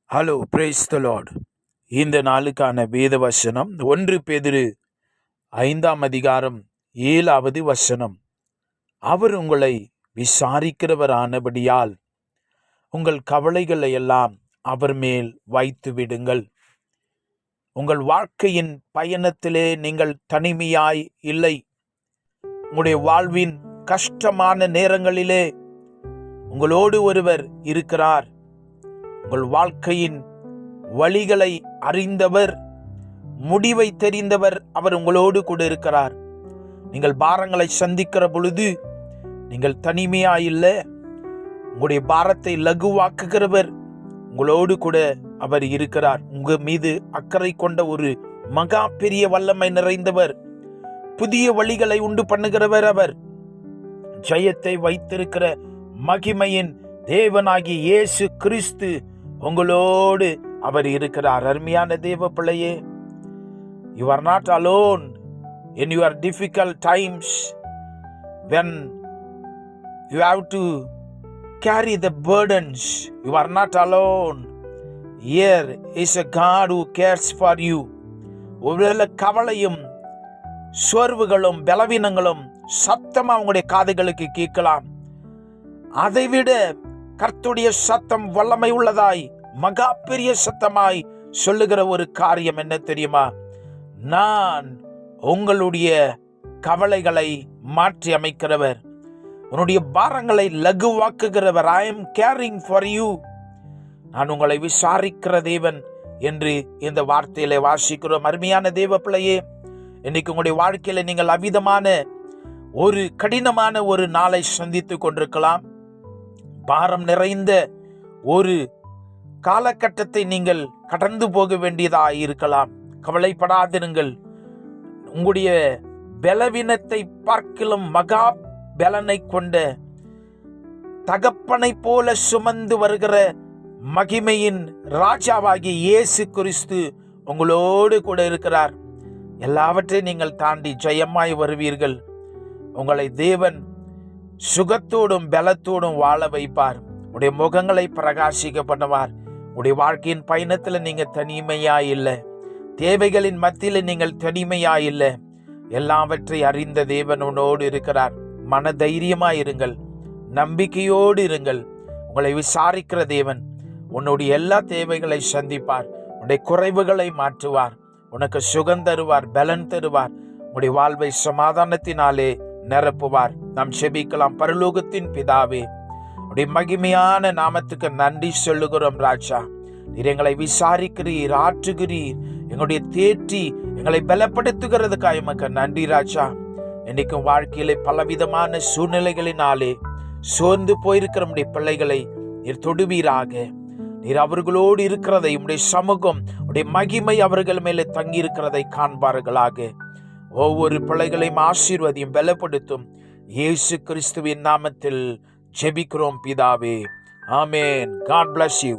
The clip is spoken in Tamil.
Hello, praise the Lord. இந்த நாளுக்கான வேத வசனம் 1 பேதுரு 5:7. அவர் உங்களை விசாரிக்கிறவரானபடியால் உங்கள் கவலைகளை எல்லாம் அவர் மேல் வைத்து விடுங்கள். உங்கள் வாழ்க்கையின் பயணத்திலே நீங்கள் தனிமையாய் இல்லை. உங்களுடைய வாழ்வின் கஷ்டமான நேரங்களிலே உங்களோடு ஒருவர் இருக்கிறார். உங்கள் வாழ்க்கையின் வழிகளை அறிந்தவர், முடிவை தெரிந்தவர் அவர் உங்களோடு கூட இருக்கிறார். நீங்கள் பாரங்களை சந்திக்கிற பொழுது நீங்கள் தனிமையாயில்லை. உங்களுடைய பாரத்தை லகுவாக்குகிறவர் உங்களோடு கூட அவர் இருக்கிறார். உங்க மீது அக்கறை கொண்ட ஒரு மகா பெரிய வல்லமை நிறைந்தவர், புதிய வழிகளை உண்டு பண்ணுகிறவர். அவர் ஜெயத்தை வைத்திருக்கிற மகிமையின் தேவனாகிய இயேசு கிறிஸ்து உங்களோடு அவர் இருக்கிறார். அருமையான தேவ பிள்ளையே, you are not alone in your difficult times when you have to carry the burdens. You are not alone. Here is a God who cares for you. ஒருவேளை கவலையும் சோர்வுகளும் பலவீனங்களும் சத்தமா உங்களுடைய காதுகளுக்கு கேட்கலாம். அதைவிட கர்த்தருடைய சத்தம் வல்லமை உள்ளதாய் மகா பெரிய சத்தமாய் சொல்லுகிற ஒரு காரியம் என்ன தெரியுமா? நான் உங்களுடைய கவலைகளை மாற்றி அமைக்கிறவர், உன்னுடைய பாரங்களை லகுவாக்குகிறவர். I am caring for you. நான் உங்களை விசாரிக்கிற தேவன் என்று இந்த வார்த்தையில வாசிக்கிறோம். அருமையான தேவ பிள்ளையே, இன்னைக்கு உங்களுடைய வாழ்க்கையில நீங்கள் அவிதமான ஒரு கடினமான ஒரு நாளை சந்தித்து கொண்டிருக்கலாம். பாரம் நிறைந்த ஒரு காலகட்டத்தை நீங்கள் கடந்து போக வேண்டியதாக இருக்கலாம். கவலைப்படாதிருங்கள். உங்களுடைய பலவீனத்தை பார்க்கிலும் மகா பலனை கொண்ட தகப்பனை போல சுமந்து வருகிற மகிமையின் ராஜாவாகிய இயேசு கிறிஸ்து உங்களோடு கூட இருக்கிறார். எல்லாவற்றையும் நீங்கள் தாண்டி ஜெயமாய் வருவீர்கள். உங்களை தேவன் சுகத்தோடும் பலத்தோடும் வாழ வைப்பார். உடைய முகங்களை பிரகாசிக்க பண்ணுவார். உடைய வாழ்க்கையின் பயணத்தில் நீங்க தனிமையா இல்லை. தேவைகளின் மத்தியில் நீங்கள் தனிமையா இல்லை. எல்லாவற்றை அறிந்த தேவன் உன்னோடு இருக்கிறார். மன தைரியமா இருங்கள், நம்பிக்கையோடு இருங்கள். உங்களை விசாரிக்கிற தேவன் உன்னுடைய எல்லா தேவைகளை சந்திப்பார். உன்னுடைய குறைவுகளை மாற்றுவார். உனக்கு சுகம் தருவார், பலன் தருவார். உன்னுடைய வாழ்வை சமாதானத்தினாலே நிரப்புவார். நாம் செபிக்கலாம். பரலோகத்தின் பிதாவே, உடைய மகிமையான நாமத்துக்கு நன்றி சொல்லுகிறோம் ராஜா. நீர் எங்களை விசாரிக்கிறீர், ஆற்றுகிறீர், எங்களுடைய தேற்றி எங்களை பலப்படுத்துகிறதுக்காக எமக்கு நன்றி ராஜா. இன்னைக்கும் வாழ்க்கையில பலவிதமான சூழ்நிலைகளினாலே சோர்ந்து போயிருக்கிற நம்முடைய பிள்ளைகளை நீர் தொடுவீராக. நீர் அவர்களோடு இருக்கிறதை, உடைய சமூகம், உடைய மகிமை அவர்கள் மேலே தங்கி இருக்கிறதை காண்பார்களாக. ஒவ்வொரு பிள்ளைகளையும் ஆசீர்வதியும் பலப்படுத்தும். இயேசு கிறிஸ்துவின் நாமத்தில் ஜெபிக்கிறோம் பிதாவே. ஆமென். God bless you.